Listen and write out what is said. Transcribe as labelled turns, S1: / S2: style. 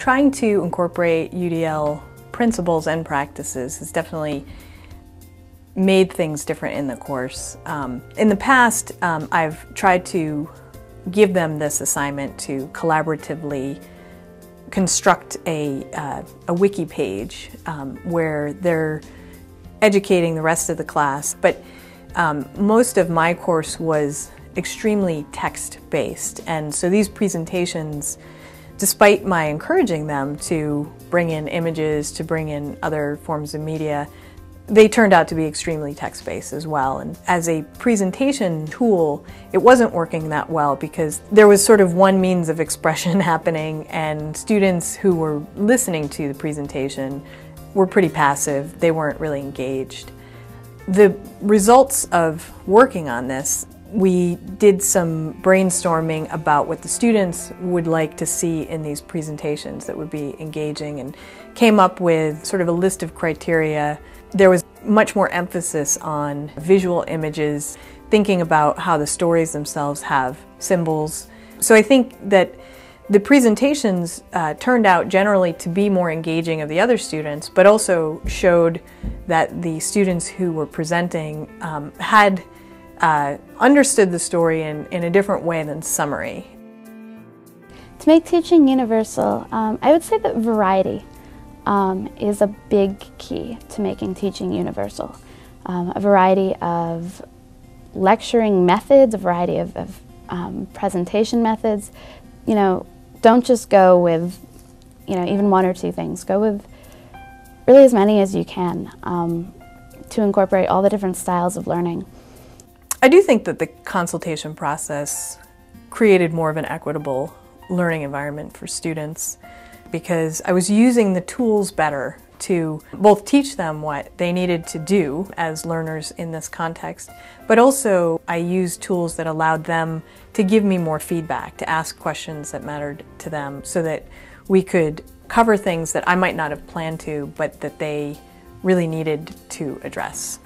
S1: Trying to incorporate UDL principles and practices has definitely made things different in the course. In the past, I've tried to give them this assignment to collaboratively construct a wiki page where they're educating the rest of the class, but most of my course was extremely text-based, and so these presentations, despite my encouraging them to bring in images, to bring in other forms of media, they turned out to be extremely text-based as well. And as a presentation tool, it wasn't working that well because there was sort of one means of expression happening, and students who were listening to the presentation were pretty passive. They weren't really engaged. The results of working on this, we did some brainstorming about what the students would like to see in these presentations that would be engaging, and came up with sort of a list of criteria. There was much more emphasis on visual images, thinking about how the stories themselves have symbols. So I think that the presentations turned out generally to be more engaging of the other students, but also showed that the students who were presenting had understood the story in a different way than summary.
S2: To make teaching universal, I would say that variety is a big key to making teaching universal. A variety of lecturing methods, a variety of presentation methods. You know, don't just go with, even one or two things. Go with really as many as you can to incorporate all the different styles of learning.
S1: I do think that the consultation process created more of an equitable learning environment for students, because I was using the tools better to both teach them what they needed to do as learners in this context, but also I used tools that allowed them to give me more feedback, to ask questions that mattered to them, so that we could cover things that I might not have planned to, but that they really needed to address.